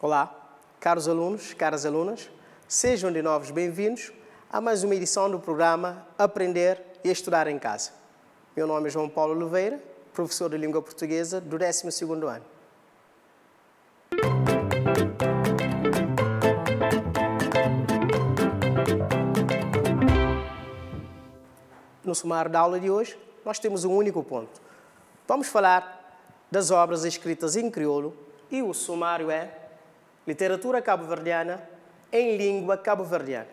Olá, caros alunos, caras alunas, sejam de novo bem-vindos a mais uma edição do programa Aprender e Estudar em Casa. Meu nome é João Paulo Oliveira, professor de língua portuguesa do 12º ano. No sumário da aula de hoje, nós temos um único ponto. Vamos falar das obras escritas em crioulo e o sumário é Literatura Cabo-Verdiana em língua cabo-verdiana.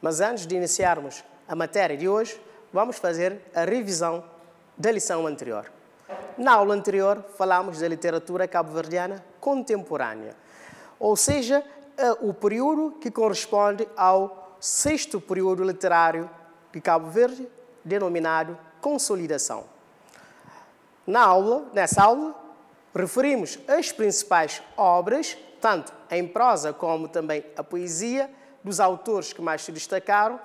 Mas antes de iniciarmos a matéria de hoje, vamos fazer a revisão da lição anterior. Na aula anterior, falamos da literatura cabo-verdiana contemporânea, ou seja, o período que corresponde ao 6º período literário de Cabo Verde, denominado Consolidação. Nessa aula, referimos as principais obras, tanto em prosa como também a poesia, dos autores que mais se destacaram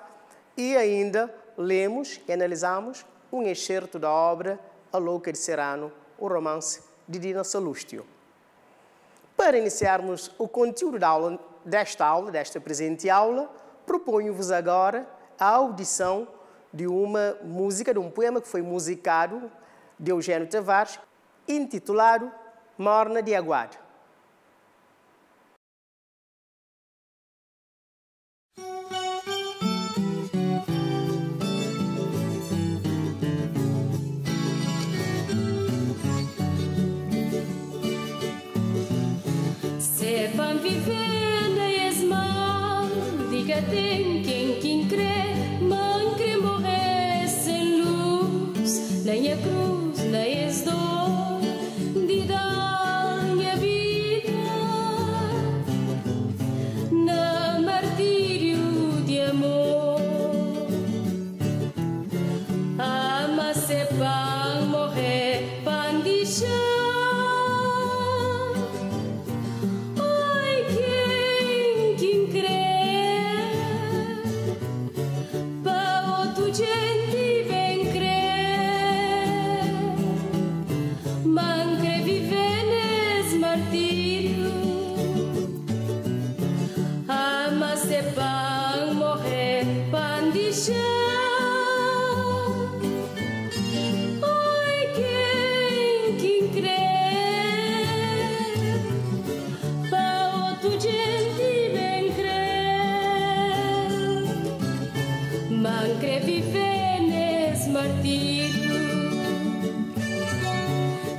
e ainda lemos e analisamos um excerto da obra A Louca de Serrano, o romance de Dina Salustio. Para iniciarmos o conteúdo desta presente aula, proponho-vos agora a audição de uma música, de um poema que foi musicado de Eugênio Tavares, intitulado Morna de Aguado. Se van vivendo e esmal, diga tem quem crê, man crê morrer sem luz, nem a cruz, nem as dor, de dar minha vida, na martírio de amor. Ama se pan morrer, pan de chão.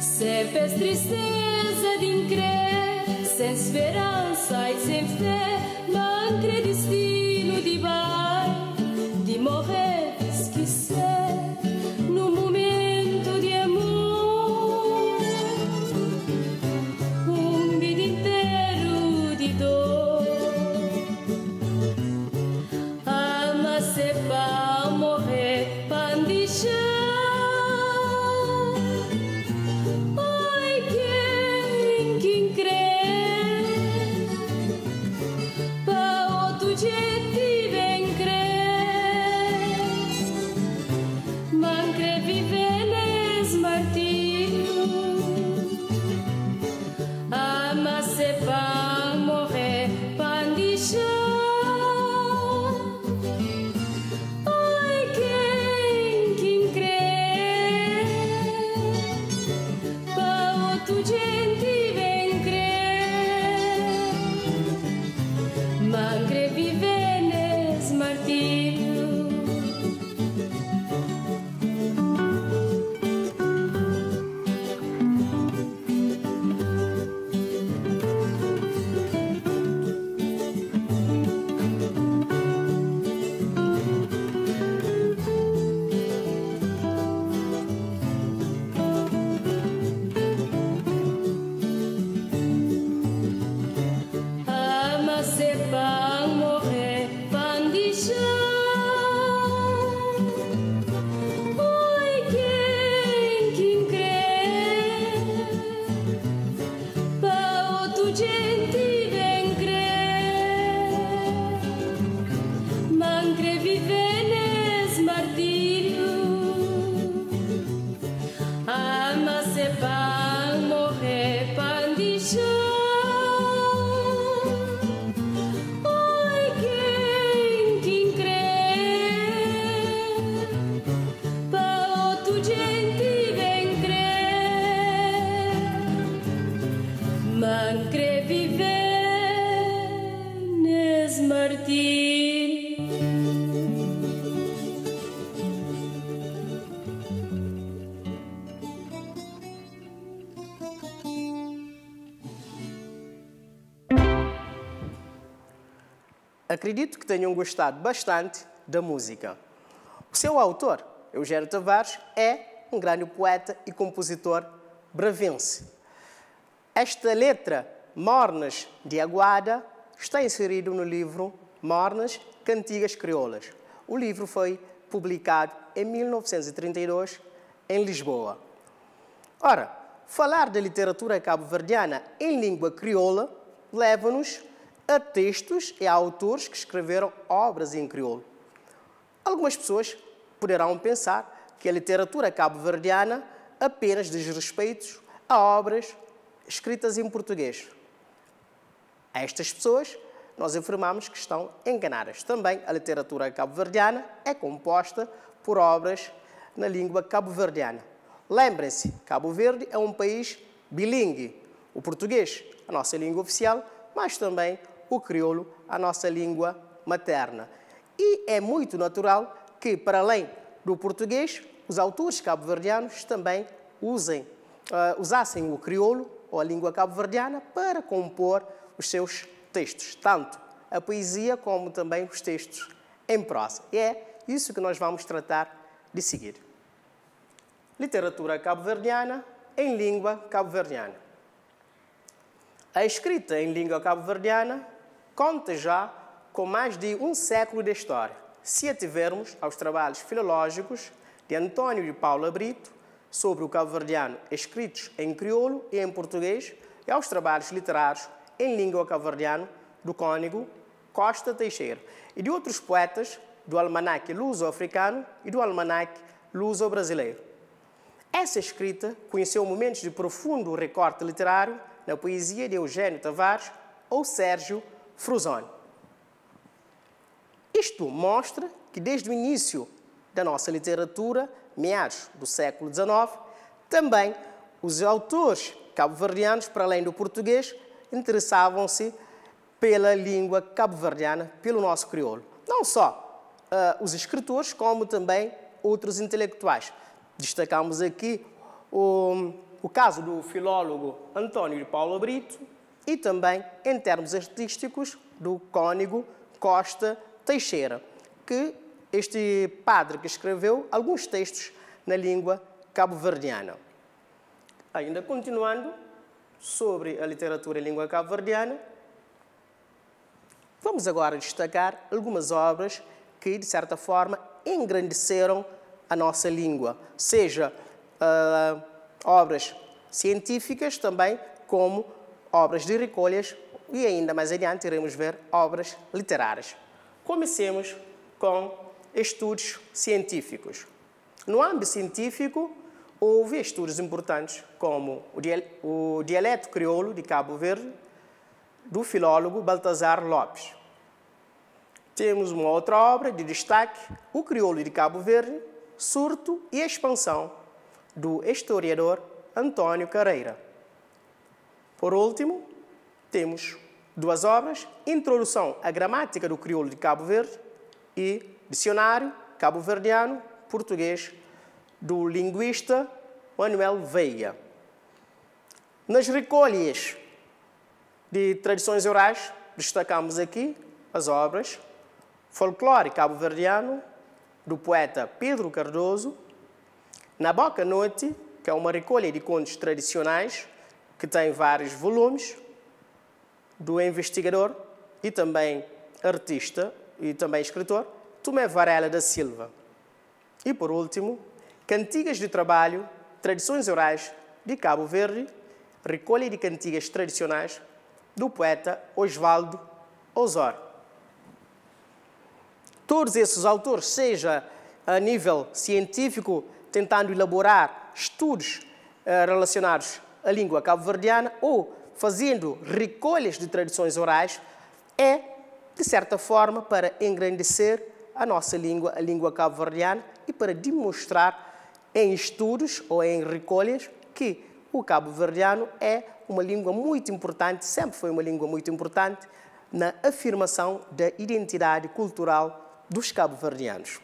Sempre tristeza de increr, sem esperança e sem fé, não crê destino de vai, de morrer, esquecer, no momento de amor, vida inteiro de dor. Ama-se para morrer, pan de chão. Quem crê, para outro dia. Acredito que tenham gostado bastante da música. O seu autor, Eugênio Tavares, é um grande poeta e compositor bravense. Esta letra, Mornas de Aguada, está inserido no livro Mornas, Cantigas Crioulas. O livro foi publicado em 1932 em Lisboa. Ora, falar da literatura cabo-verdiana em língua crioula leva-nos a textos e a autores que escreveram obras em crioulo. Algumas pessoas poderão pensar que a literatura cabo-verdiana apenas diz respeito a obras escritas em português. A estas pessoas, nós afirmamos que estão enganadas. Também a literatura cabo-verdiana é composta por obras na língua cabo-verdiana. Lembrem-se, Cabo Verde é um país bilingue. O português, a nossa língua oficial, mas também o crioulo, a nossa língua materna. E é muito natural que, para além do português, os autores cabo-verdianos também usassem o crioulo ou a língua cabo-verdiana para compor os seus textos, tanto a poesia como também os textos em prosa. E é isso que nós vamos tratar de seguir. Literatura cabo-verdiana em língua cabo-verdiana. A escrita em língua cabo-verdiana conta já com mais de um século de história, se ativermos aos trabalhos filológicos de Antônio de Paula Brito sobre o cabo-verdiano escritos em crioulo e em português e aos trabalhos literários em língua cabo-verdiana do cônego Costa Teixeira e de outros poetas do Almanaque Luso-Africano e do Almanaque Luso-Brasileiro. Essa escrita conheceu momentos de profundo recorte literário na poesia de Eugênio Tavares ou Sérgio Frusone. Isto mostra que desde o início da nossa literatura, meados do século XIX, também os autores cabo-verdianos, para além do português, interessavam-se pela língua cabo-verdiana, pelo nosso crioulo. Não só os escritores, como também outros intelectuais. Destacamos aqui o caso do filólogo Antônio de Paula Brito e também, em termos artísticos, do cônego Costa Teixeira, que este padre que escreveu alguns textos na língua cabo-verdiana. Ainda continuando sobre a literatura em língua cabo-verdiana, vamos agora destacar algumas obras que, de certa forma, engrandeceram a nossa língua, seja obras científicas também, como obras de recolhas e ainda mais adiante iremos ver obras literárias. Comecemos com estudos científicos. No âmbito científico, houve estudos importantes como o dialeto crioulo de Cabo Verde, do filólogo Baltazar Lopes. Temos uma outra obra de destaque, o crioulo de Cabo Verde, surto e expansão, do historiador Antônio Carreira. Por último, temos duas obras, Introdução à Gramática do Crioulo de Cabo Verde e Dicionário Cabo-Verdiano Português, do linguista Manuel Veiga. Nas recolhas de tradições orais, destacamos aqui as obras Folclore Cabo-Verdiano, do poeta Pedro Cardoso, Na Boca Noite, que é uma recolha de contos tradicionais, que tem vários volumes, do investigador e também artista e também escritor, Tomé Varela da Silva. E, por último, Cantigas de Trabalho, Tradições Orais de Cabo Verde, recolha de cantigas tradicionais, do poeta Osvaldo Osório. Todos esses autores, seja a nível científico, tentando elaborar estudos relacionados à língua cabo-verdiana ou fazendo recolhas de tradições orais, é, de certa forma, para engrandecer a nossa língua, a língua cabo-verdiana, e para demonstrar em estudos ou em recolhas que o cabo-verdiano é uma língua muito importante, sempre foi uma língua muito importante na afirmação da identidade cultural dos cabo-verdianos.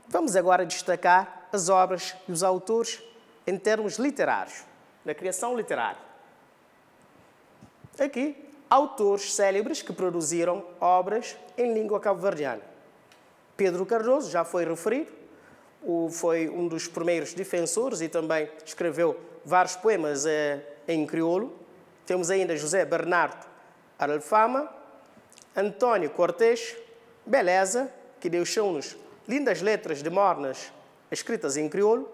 Vamos agora destacar as obras e os autores em termos literários, na criação literária. Aqui autores célebres que produziram obras em língua cabo-verdiana. Pedro Cardoso, já foi referido, foi um dos primeiros defensores e também escreveu vários poemas em crioulo. Temos ainda José Bernardo Aralfama, Antônio Cortés Beleza, que deixou-nos lindas letras de mornas escritas em crioulo.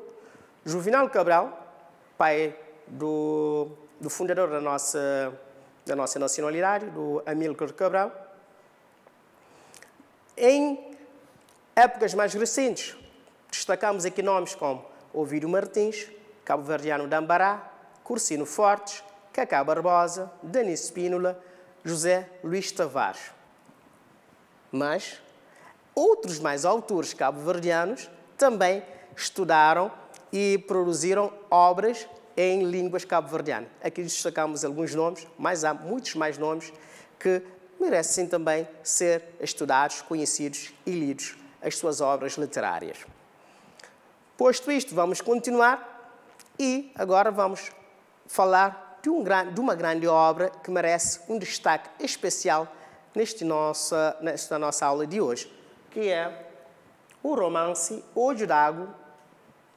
Juvenal Cabral, pai do fundador da nossa nacionalidade, do Amílcar Cabral. Em épocas mais recentes, destacamos aqui nomes como Ovídio Martins, cabo-verdiano de Ambará, Cursino Fortes, Cacá Barbosa, Dani Spínola, José Luís Tavares. Mas outros mais autores cabo-verdianos também estudaram e produziram obras em línguas cabo-verdianas. Aqui destacamos alguns nomes, mas há muitos mais nomes que merecem também ser estudados, conhecidos e lidos, as suas obras literárias. Posto isto, vamos continuar e agora vamos falar de uma grande obra que merece um destaque especial nesta nossa aula de hoje, que é o romance Olho d'Água,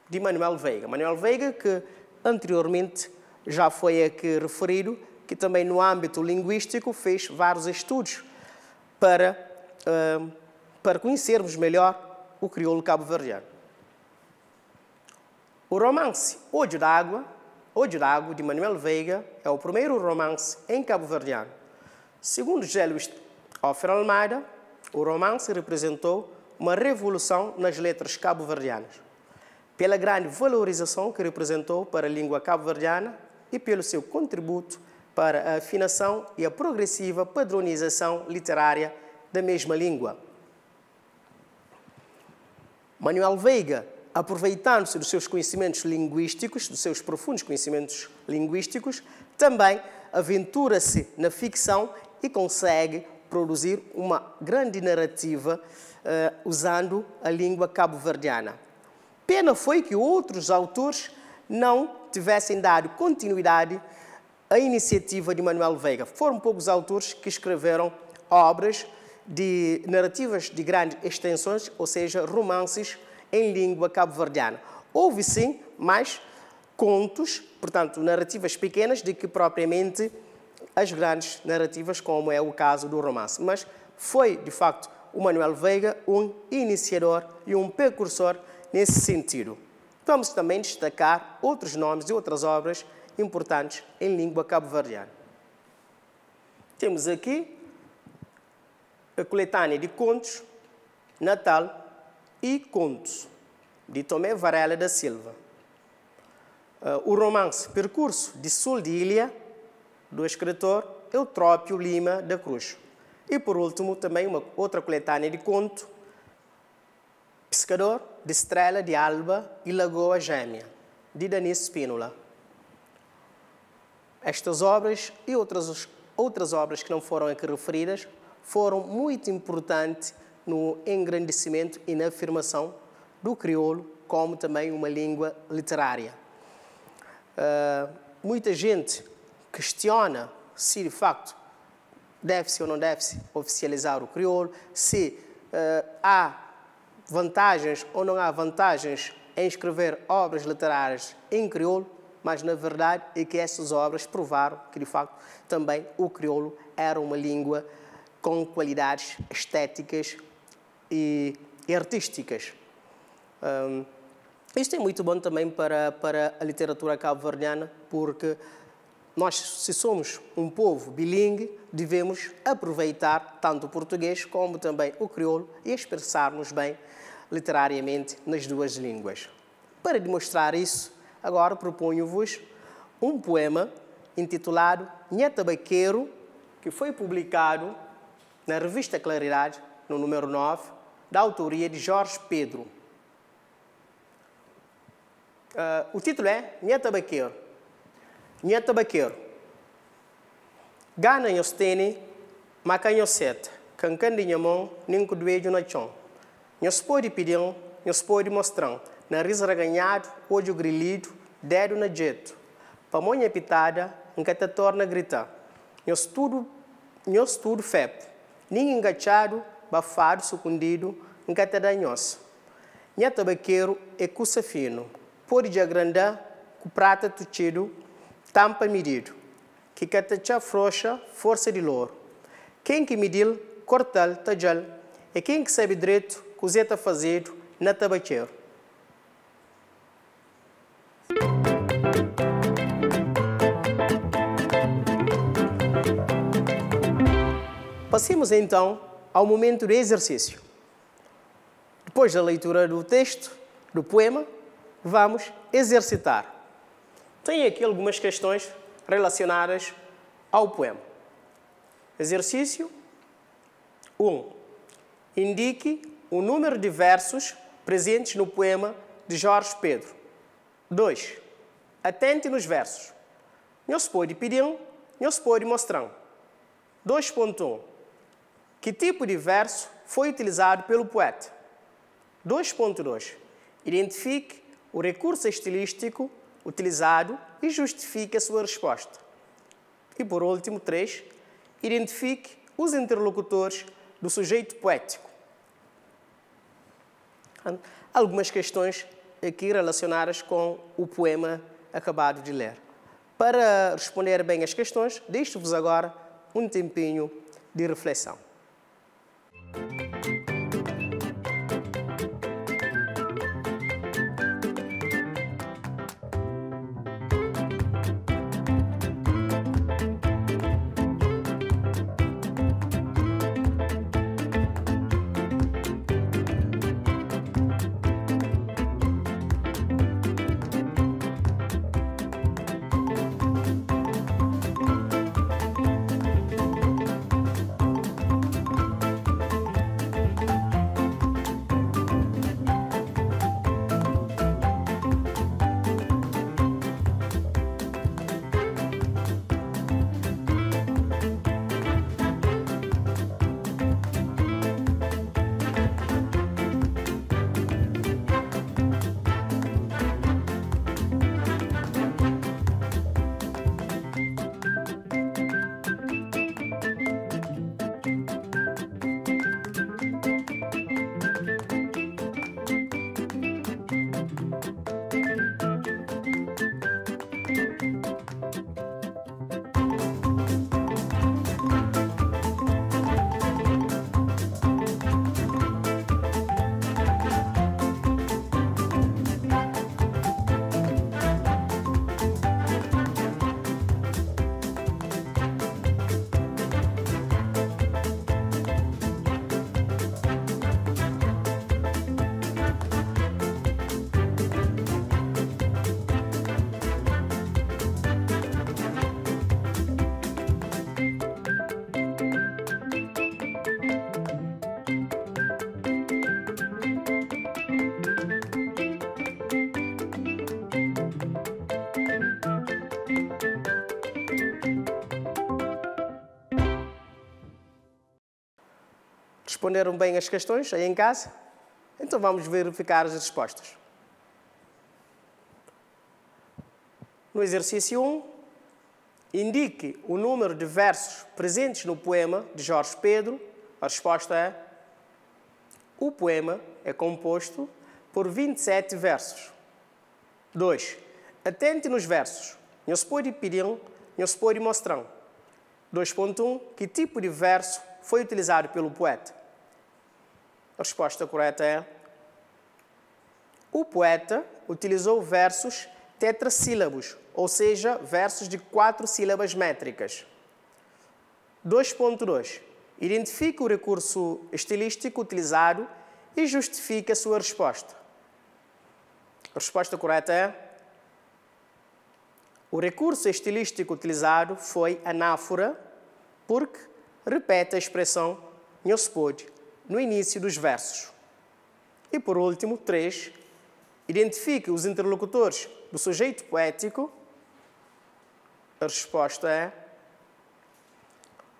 de Manuel Veiga. Manuel Veiga, que anteriormente já foi aqui referido, que também no âmbito linguístico fez vários estudos para conhecermos melhor o crioulo cabo-verdiano. O romance Olho d'Água, de Manuel Veiga, é o primeiro romance em cabo-verdiano. Segundo José Luís Offer Almeida, o romance representou uma revolução nas letras cabo-verdianas, pela grande valorização que representou para a língua cabo-verdiana e pelo seu contributo para a afinação e a progressiva padronização literária da mesma língua. Manuel Veiga, aproveitando-se dos seus conhecimentos linguísticos, dos seus profundos conhecimentos linguísticos, também aventura-se na ficção e consegue produzir uma grande narrativa usando a língua cabo-verdiana. Pena foi que outros autores não tivessem dado continuidade à iniciativa de Manuel Veiga. Foram poucos autores que escreveram obras de narrativas de grandes extensões, ou seja, romances em língua cabo-verdiana. Houve sim mais contos, portanto, narrativas pequenas, do que propriamente as grandes narrativas, como é o caso do romance. Mas foi, de facto, o Manuel Veiga um iniciador e um precursor nesse sentido. Vamos também destacar outros nomes e outras obras importantes em língua cabo-verdiana. Temos aqui a coletânea de contos Natal e Contos, de Tomé Varela da Silva. O romance Percurso de Sul de Ilha, do escritor Eutrópio Lima da Cruz. E, por último, também uma outra coletânea de conto, Pescador de Estrela de Alba e Lagoa Gêmea, de Dani Spínola. Estas obras e outras obras que não foram aqui referidas foram muito importantes no engrandecimento e na afirmação do crioulo como também uma língua literária. Muita gente questiona se, de facto, deve-se ou não deve-se oficializar o crioulo, se há vantagens ou não há vantagens em escrever obras literárias em crioulo, mas, na verdade, é que essas obras provaram que, de facto, também o crioulo era uma língua com qualidades estéticas e artísticas. Isto é muito bom também para a literatura cabo-verdiana, porque nós, se somos um povo bilingue, devemos aproveitar tanto o português como também o crioulo e expressar-nos bem literariamente nas duas línguas. Para demonstrar isso, agora proponho-vos um poema intitulado Nha Tabaqueiro, que foi publicado na revista Claridade, no número 9, da autoria de Jorge Pedro. O título é Nha Tabaqueiro. Nha Tabaqueiro. Gana nhostene, macanho sete, cancande nhamon, ninco doejo na chão. Nhos pode pedir, nhos pode mostrar, nariz reganhado, olho grilido, dedo na jeito. Pamonha pitada, nunca te torna gritar. Nhos tudo Nho estudo FEP. Ninguém engachado, bafado, sucundido, encatedanhoso. Nha tabaqueiro é cuça fino. Pode agrandar, com prata tuchido, tampa medido. Que catacha frouxa, força de louro. Quem que mediu, cortal, tajal. É quem que sabe direito, cozeta fazedo, na tabaqueiro. Passemos então ao momento do exercício. Depois da leitura do texto, do poema, vamos exercitar. Tenho aqui algumas questões relacionadas ao poema. Exercício 1. Indique o número de versos presentes no poema de Jorge Pedro. 2. Atente nos versos. Não se pode pedir, não se pode mostrar. 2.1. Que tipo de verso foi utilizado pelo poeta? 2.2. Identifique o recurso estilístico utilizado e justifique a sua resposta. E por último, 3. Identifique os interlocutores do sujeito poético. Algumas questões aqui relacionadas com o poema acabado de ler. Para responder bem às questões, deixo-vos agora um tempinho de reflexão. Responderam bem as questões aí em casa? Então vamos verificar as respostas. No exercício 1, indique o número de versos presentes no poema de Jorge Pedro. A resposta é: o poema é composto por 27 versos. 2. Atente nos versos. Não se pode pedir, não se pode mostrar. 2.1. Que tipo de verso foi utilizado pelo poeta? A resposta correta é: o poeta utilizou versos tetrassílabos, ou seja, versos de 4 sílabas métricas. 2.2. Identifique o recurso estilístico utilizado e justifique a sua resposta. A resposta correta é: o recurso estilístico utilizado foi anáfora, porque repete a expressão não se pode no início dos versos. E por último, 3. Identifique os interlocutores do sujeito poético. A resposta é: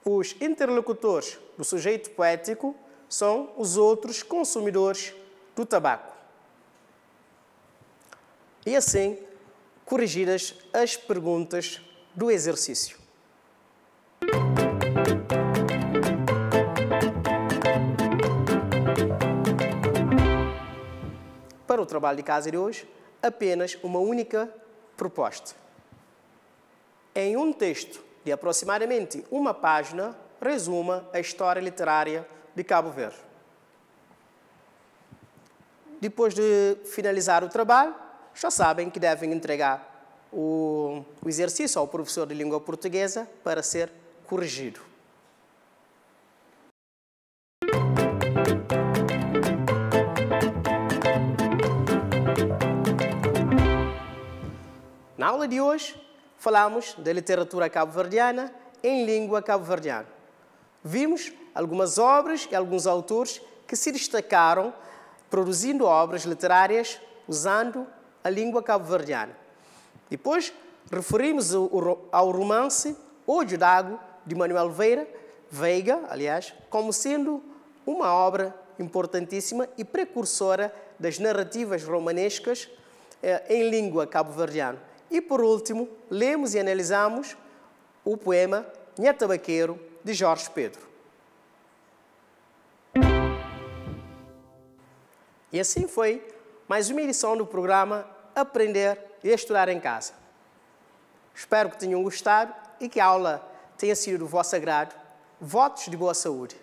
os interlocutores do sujeito poético são os outros consumidores do tabaco. E assim, corrigidas as perguntas do exercício. para o trabalho de casa de hoje, apenas uma única proposta. Em um texto de aproximadamente uma página, resuma a história literária de Cabo Verde. Depois de finalizar o trabalho, já sabem que devem entregar o exercício ao professor de língua portuguesa para ser corrigido. Na aula de hoje, falamos da literatura cabo-verdiana em língua cabo-verdiana. Vimos algumas obras e alguns autores que se destacaram produzindo obras literárias usando a língua cabo-verdiana. Depois, referimos ao romance Olho d'Água, de Manuel Veiga, como sendo uma obra importantíssima e precursora das narrativas romanescas em língua cabo-verdiana. E, por último, lemos e analisamos o poema Nha Tabaqueiro, de Jorge Pedro. E assim foi mais uma edição do programa Aprender e Estudar em Casa. Espero que tenham gostado e que a aula tenha sido do vosso agrado. Votos de boa saúde.